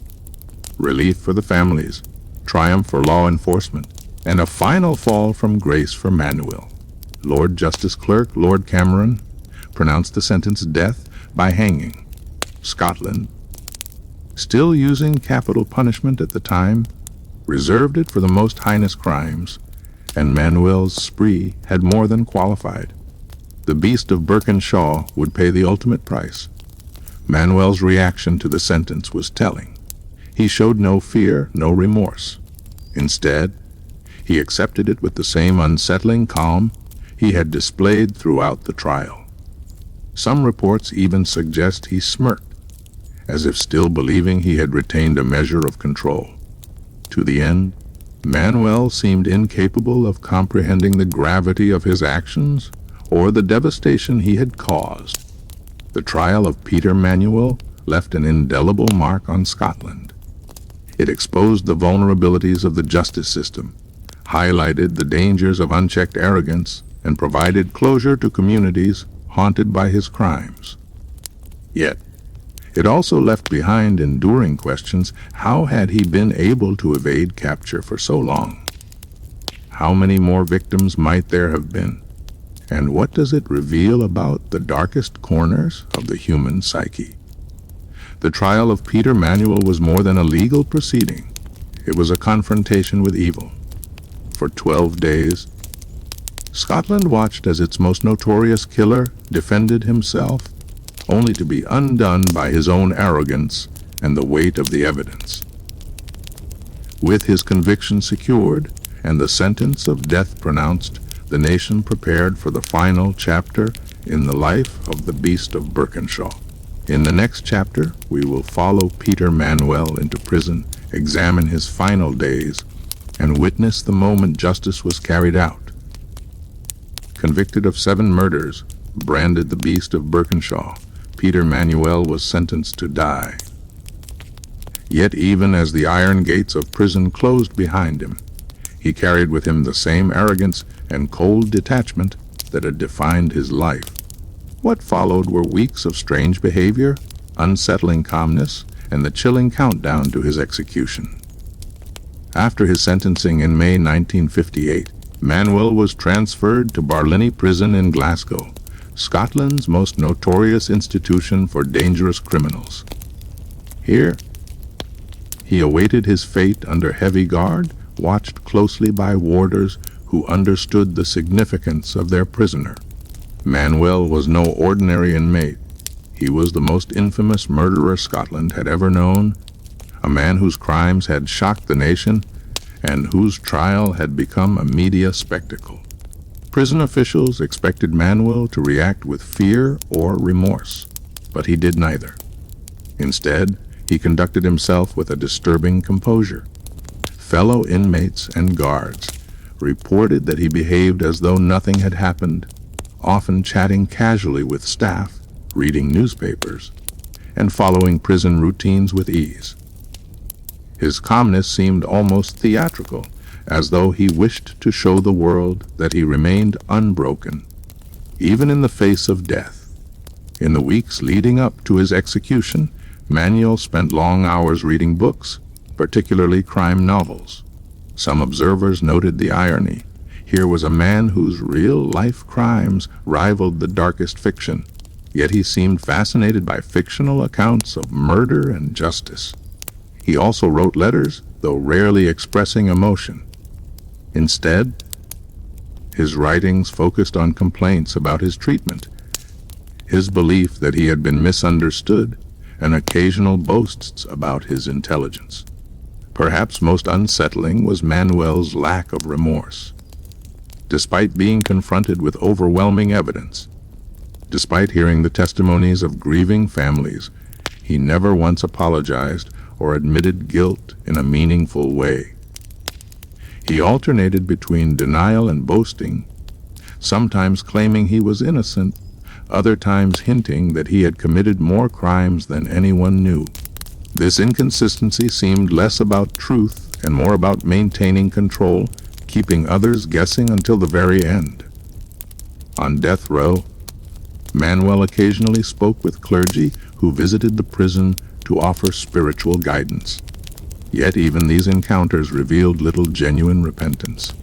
S1: Relief for the families, triumph for law enforcement, and a final fall from grace for Manuel. Lord Justice Clerk Lord Cameron pronounced the sentence death by hanging. Scotland, still using capital punishment at the time, reserved it for the most heinous crimes, and Manuel's spree had more than qualified. The beast of Birkenshaw would pay the ultimate price. Manuel's reaction to the sentence was telling. He showed no fear, no remorse. Instead, he accepted it with the same unsettling calm he had displayed throughout the trial. Some reports even suggest he smirked, as if still believing he had retained a measure of control. To the end, Manuel seemed incapable of comprehending the gravity of his actions or the devastation he had caused. The trial of Peter Manuel left an indelible mark on Scotland. It exposed the vulnerabilities of the justice system, highlighted the dangers of unchecked arrogance, and provided closure to communities haunted by his crimes. Yet, it also left behind enduring questions. How had he been able to evade capture for so long? How many more victims might there have been? And what does it reveal about the darkest corners of the human psyche? The trial of Peter Manuel was more than a legal proceeding. It was a confrontation with evil. For 12 days, Scotland watched as its most notorious killer defended himself, only to be undone by his own arrogance and the weight of the evidence. With his conviction secured and the sentence of death pronounced, the nation prepared for the final chapter in the life of the Beast of Birkenshaw. In the next chapter, we will follow Peter Manuel into prison, examine his final days, and witness the moment justice was carried out. Convicted of 7 murders, branded the Beast of Birkenshaw, Peter Manuel was sentenced to die. Yet even as the iron gates of prison closed behind him, he carried with him the same arrogance and cold detachment that had defined his life. What followed were weeks of strange behavior, unsettling calmness, and the chilling countdown to his execution. After his sentencing in May 1958, Manuel was transferred to Barlinnie prison in Glasgow, Scotland's most notorious institution for dangerous criminals. Here, he awaited his fate under heavy guard, watched closely by warders who understood the significance of their prisoner. Manuel was no ordinary inmate. He was the most infamous murderer Scotland had ever known, a man whose crimes had shocked the nation and whose trial had become a media spectacle. Prison officials expected Manuel to react with fear or remorse, but he did neither. Instead, he conducted himself with a disturbing composure. Fellow inmates and guards reported that he behaved as though nothing had happened, often chatting casually with staff, reading newspapers, and following prison routines with ease. His calmness seemed almost theatrical, as though he wished to show the world that he remained unbroken, even in the face of death. In the weeks leading up to his execution, Manuel spent long hours reading books, particularly crime novels. Some observers noted the irony. Here was a man whose real-life crimes rivaled the darkest fiction, yet he seemed fascinated by fictional accounts of murder and justice. He also wrote letters, though rarely expressing emotion. Instead, his writings focused on complaints about his treatment, his belief that he had been misunderstood, and occasional boasts about his intelligence. Perhaps most unsettling was Manuel's lack of remorse. Despite being confronted with overwhelming evidence, despite hearing the testimonies of grieving families, he never once apologized or admitted guilt in a meaningful way. He alternated between denial and boasting, sometimes claiming he was innocent, other times hinting that he had committed more crimes than anyone knew. This inconsistency seemed less about truth and more about maintaining control, keeping others guessing until the very end. On death row, Manuel occasionally spoke with clergy who visited the prison to offer spiritual guidance. Yet even these encounters revealed little genuine repentance.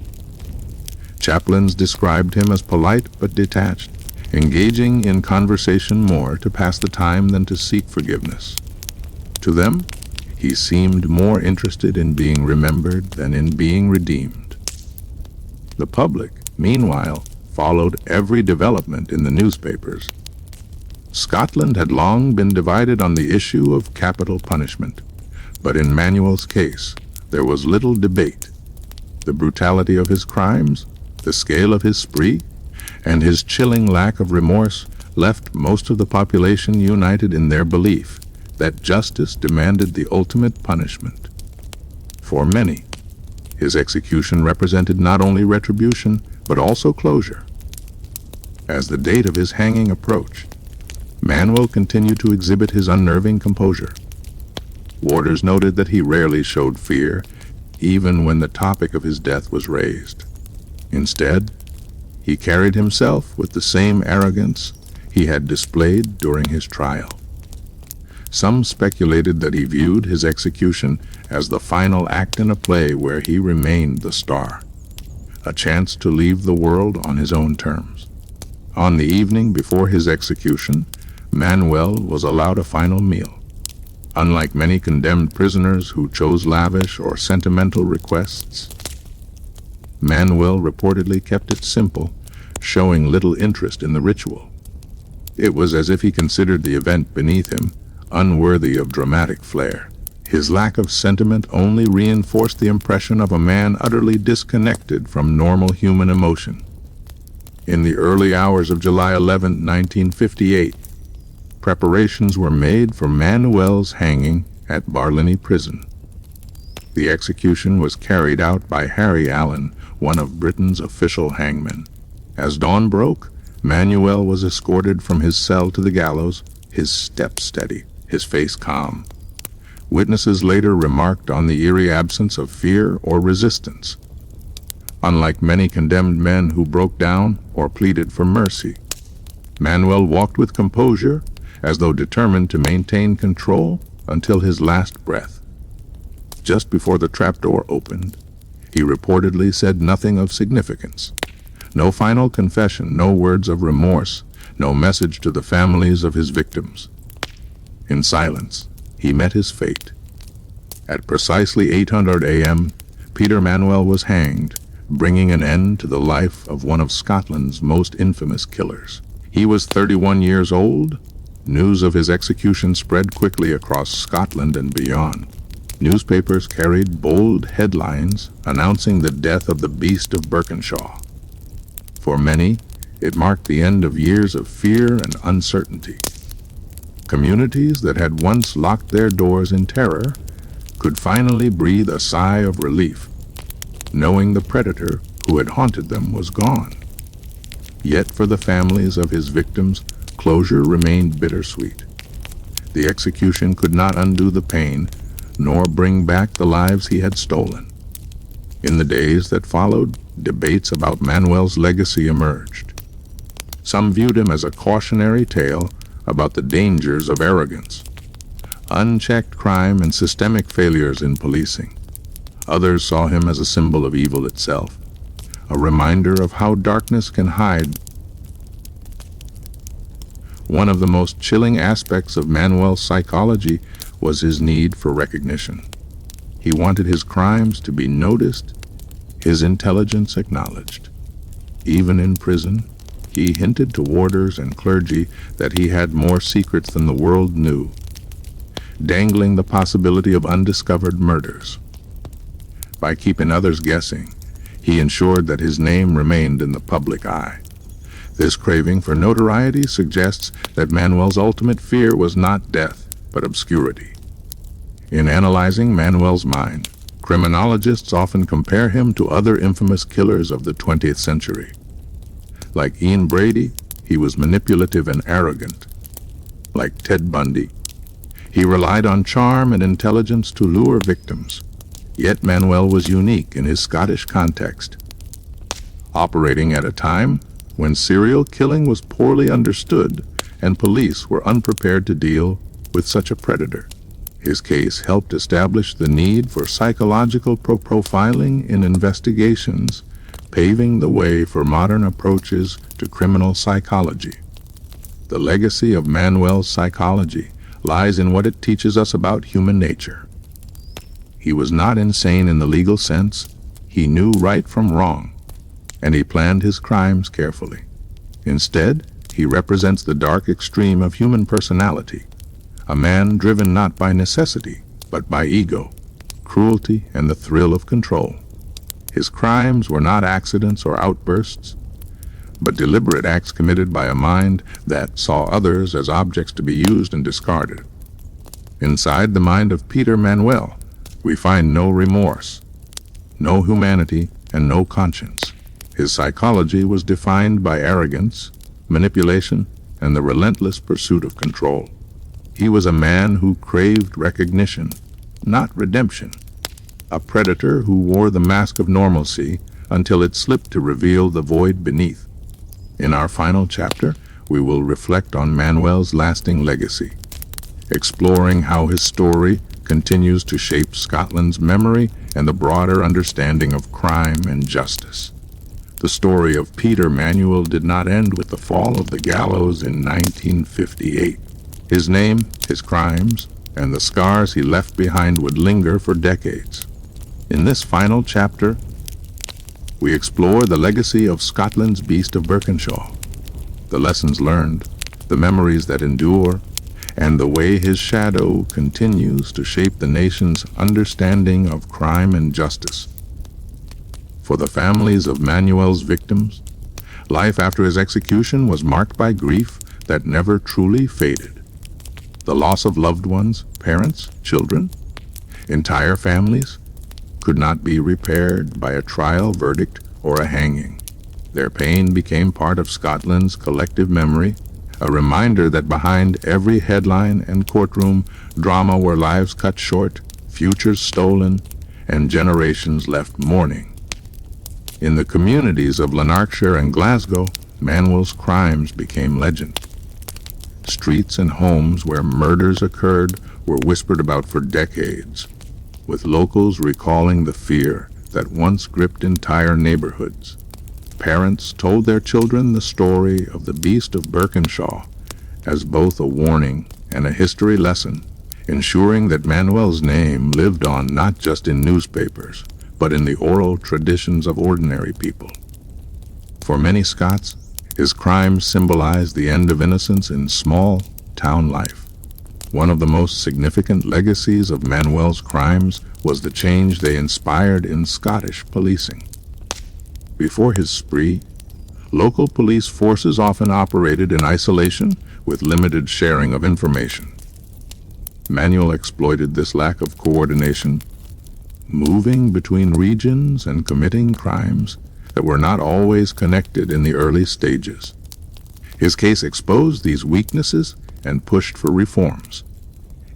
S1: Chaplains described him as polite but detached, engaging in conversation more to pass the time than to seek forgiveness. To them, he seemed more interested in being remembered than in being redeemed. The public, meanwhile, followed every development in the newspapers. Scotland had long been divided on the issue of capital punishment, but in Manuel's case, there was little debate. The brutality of his crimes, the scale of his spree, and his chilling lack of remorse left most of the population united in their belief that justice demanded the ultimate punishment. For many, his execution represented not only retribution, but also closure. As the date of his hanging approached, Manuel continued to exhibit his unnerving composure. Warders noted that he rarely showed fear, even when the topic of his death was raised. Instead, he carried himself with the same arrogance he had displayed during his trial. Some speculated that he viewed his execution as the final act in a play where he remained the star, a chance to leave the world on his own terms. On the evening before his execution, Manuel was allowed a final meal. Unlike many condemned prisoners who chose lavish or sentimental requests, Manuel reportedly kept it simple, showing little interest in the ritual. It was as if he considered the event beneath him unworthy of dramatic flair. His lack of sentiment only reinforced the impression of a man utterly disconnected from normal human emotion. In the early hours of July 11, 1958, preparations were made for Manuel's hanging at Barlinnie prison. The execution was carried out by Harry Allen, one of Britain's official hangmen. As dawn broke, Manuel was escorted from his cell to the gallows, his step steady, his face calm. Witnesses later remarked on the eerie absence of fear or resistance. Unlike many condemned men who broke down or pleaded for mercy, Manuel walked with composure, as though determined to maintain control until his last breath. Just before the trapdoor opened, he reportedly said nothing of significance. No final confession, no words of remorse, no message to the families of his victims. In silence, he met his fate. At precisely 8:00 a.m., Peter Manuel was hanged, bringing an end to the life of one of Scotland's most infamous killers. He was 31 years old. News of his execution spread quickly across Scotland and beyond. Newspapers carried bold headlines announcing the death of the Beast of Birkenshaw. For many, it marked the end of years of fear and uncertainty. Communities that had once locked their doors in terror could finally breathe a sigh of relief, knowing the predator who had haunted them was gone. Yet for the families of his victims, closure remained bittersweet. The execution could not undo the pain, nor bring back the lives he had stolen. In the days that followed, debates about Manuel's legacy emerged. Some viewed him as a cautionary tale about the dangers of arrogance, unchecked crime, and systemic failures in policing. Others saw him as a symbol of evil itself, a reminder of how darkness can hide. One of the most chilling aspects of Manuel's psychology was his need for recognition. He wanted his crimes to be noticed, his intelligence acknowledged. Even in prison, he hinted to warders and clergy that he had more secrets than the world knew, dangling the possibility of undiscovered murders. By keeping others guessing, he ensured that his name remained in the public eye. This craving for notoriety suggests that Manuel's ultimate fear was not death, but obscurity. In analyzing Manuel's mind, criminologists often compare him to other infamous killers of the 20th century. Like Ian Brady, he was manipulative and arrogant. Like Ted Bundy, he relied on charm and intelligence to lure victims. Yet Manuel was unique in his Scottish context, operating at a time when serial killing was poorly understood and police were unprepared to deal with such a predator. His case helped establish the need for psychological profiling in investigations, paving the way for modern approaches to criminal psychology. The legacy of Manuel's psychology lies in what it teaches us about human nature. He was not insane in the legal sense. He knew right from wrong, and he planned his crimes carefully. Instead, he represents the dark extreme of human personality, a man driven not by necessity, but by ego, cruelty, and the thrill of control. His crimes were not accidents or outbursts, but deliberate acts committed by a mind that saw others as objects to be used and discarded. Inside the mind of Peter Manuel, we find no remorse, no humanity, and no conscience. His psychology was defined by arrogance, manipulation, and the relentless pursuit of control. He was a man who craved recognition, not redemption. a predator who wore the mask of normalcy until it slipped to reveal the void beneath. In our final chapter, we will reflect on Manuel's lasting legacy, exploring how his story continues to shape Scotland's memory and the broader understanding of crime and justice. The story of Peter Manuel did not end with the fall of the gallows in 1958. His name, his crimes, and the scars he left behind would linger for decades. In this final chapter, we explore the legacy of Scotland's Beast of Birkenshaw, the lessons learned, the memories that endure, and the way his shadow continues to shape the nation's understanding of crime and justice. For the families of Manuel's victims, life after his execution was marked by grief that never truly faded. The loss of loved ones, parents, children, entire families, could not be repaired by a trial verdict or a hanging. Their pain became part of Scotland's collective memory, a reminder that behind every headline and courtroom drama were lives cut short, futures stolen, and generations left mourning. In the communities of Lanarkshire and Glasgow, Manuel's crimes became legend. Streets and homes where murders occurred were whispered about for decades, with locals recalling the fear that once gripped entire neighborhoods. Parents told their children the story of the Beast of Birkenshaw as both a warning and a history lesson, ensuring that Manuel's name lived on not just in newspapers, but in the oral traditions of ordinary people. For many Scots, his crimes symbolized the end of innocence in small town life. One of the most significant legacies of Manuel's crimes was the change they inspired in Scottish policing. Before his spree, local police forces often operated in isolation with limited sharing of information. Manuel exploited this lack of coordination, moving between regions and committing crimes that were not always connected in the early stages. His case exposed these weaknesses and pushed for reforms,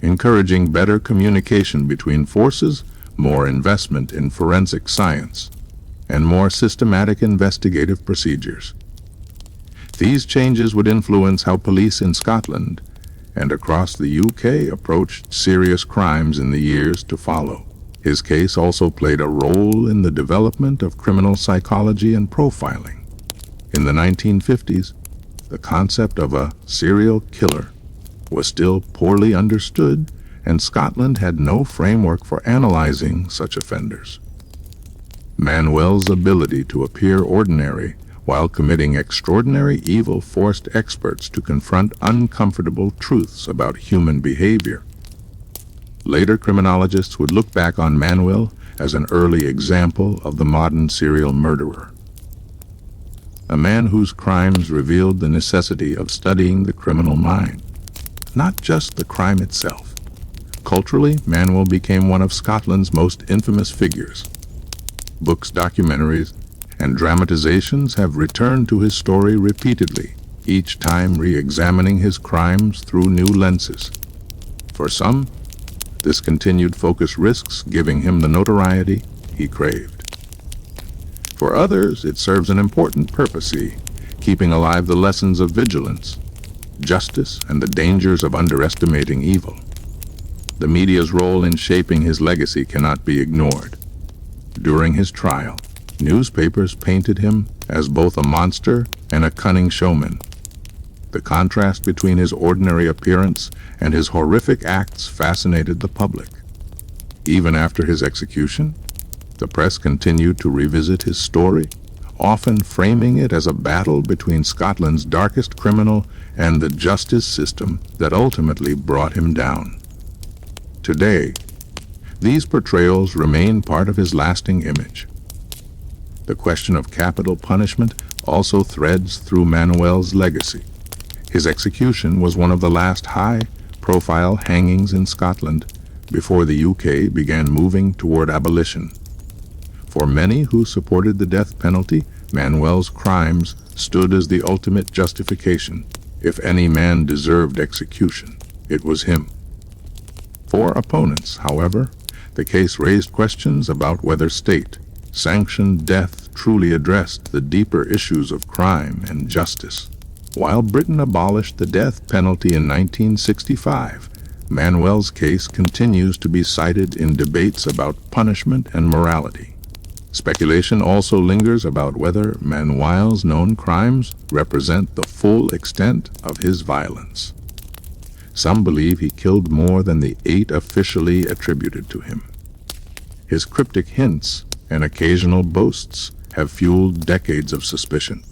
S1: encouraging better communication between forces, more investment in forensic science, and more systematic investigative procedures. These changes would influence how police in Scotland and across the UK approached serious crimes in the years to follow. His case also played a role in the development of criminal psychology and profiling. In the 1950s, the concept of a serial killer was still poorly understood, and Scotland had no framework for analyzing such offenders. Manuel's ability to appear ordinary while committing extraordinary evil forced experts to confront uncomfortable truths about human behavior. Later criminologists would look back on Manuel as an early example of the modern serial murderer, a man whose crimes revealed the necessity of studying the criminal mind, not just the crime itself. Culturally, Manuel became one of Scotland's most infamous figures. Books, documentaries, and dramatizations have returned to his story repeatedly, each time re-examining his crimes through new lenses. For some, this continued focus risks giving him the notoriety he craved. For others, it serves an important purpose, keeping alive the lessons of vigilance, justice, and the dangers of underestimating evil. The media's role in shaping his legacy cannot be ignored. During his trial, newspapers painted him as both a monster and a cunning showman. The contrast between his ordinary appearance and his horrific acts fascinated the public. Even after his execution, the press continued to revisit his story, often framing it as a battle between Scotland's darkest criminal and the justice system that ultimately brought him down. Today, these portrayals remain part of his lasting image. The question of capital punishment also threads through Manuel's legacy. His execution was one of the last high-profile hangings in Scotland before the UK began moving toward abolition. For many who supported the death penalty, Manuel's crimes stood as the ultimate justification. If any man deserved execution, it was him. For opponents, however, The case raised questions about whether state-sanctioned death truly addressed the deeper issues of crime and justice. While Britain abolished the death penalty in 1965, Manuel's case continues to be cited in debates about punishment and morality. Speculation also lingers about whether Manuel's known crimes represent the full extent of his violence. Some believe he killed more than the 8 officially attributed to him. His cryptic hints and occasional boasts have fueled decades of suspicion.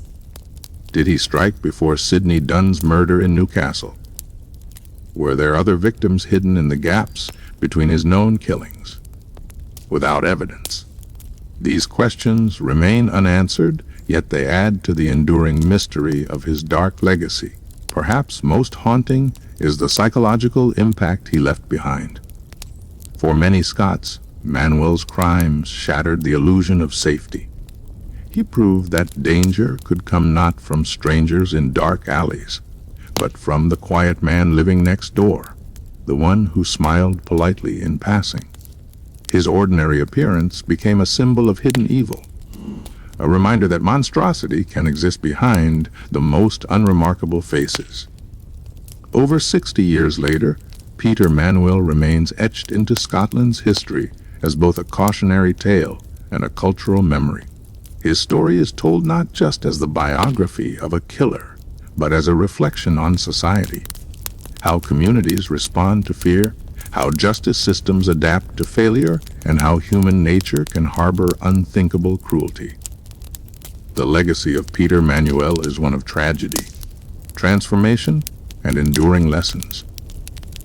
S1: Did he strike before Sidney Dunn's murder in Newcastle? Were there other victims hidden in the gaps between his known killings? Without evidence, these questions remain unanswered, yet they add to the enduring mystery of his dark legacy. Perhaps most haunting is the psychological impact he left behind. For many Scots, Manuel's crimes shattered the illusion of safety. He proved that danger could come not from strangers in dark alleys, but from the quiet man living next door, the one who smiled politely in passing. His ordinary appearance became a symbol of hidden evil, a reminder that monstrosity can exist behind the most unremarkable faces. Over 60 years later, Peter Manuel remains etched into Scotland's history as both a cautionary tale and a cultural memory. His story is told not just as the biography of a killer, but as a reflection on society, how communities respond to fear, how justice systems adapt to failure, and how human nature can harbor unthinkable cruelty. The legacy of Peter Manuel is one of tragedy, transformation, and enduring lessons.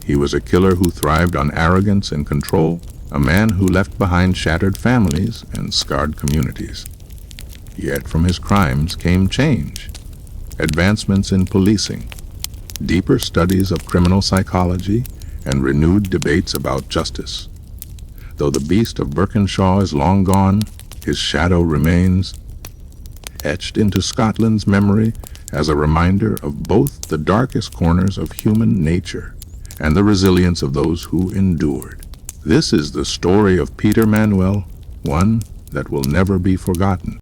S1: He was a killer who thrived on arrogance and control, a man who left behind shattered families and scarred communities. Yet from his crimes came change, advancements in policing, deeper studies of criminal psychology, and renewed debates about justice. Though the beast of Birkenshaw is long gone, his shadow remains, etched into Scotland's memory as a reminder of both the darkest corners of human nature and the resilience of those who endured. This is the story of Peter Manuel, one that will never be forgotten.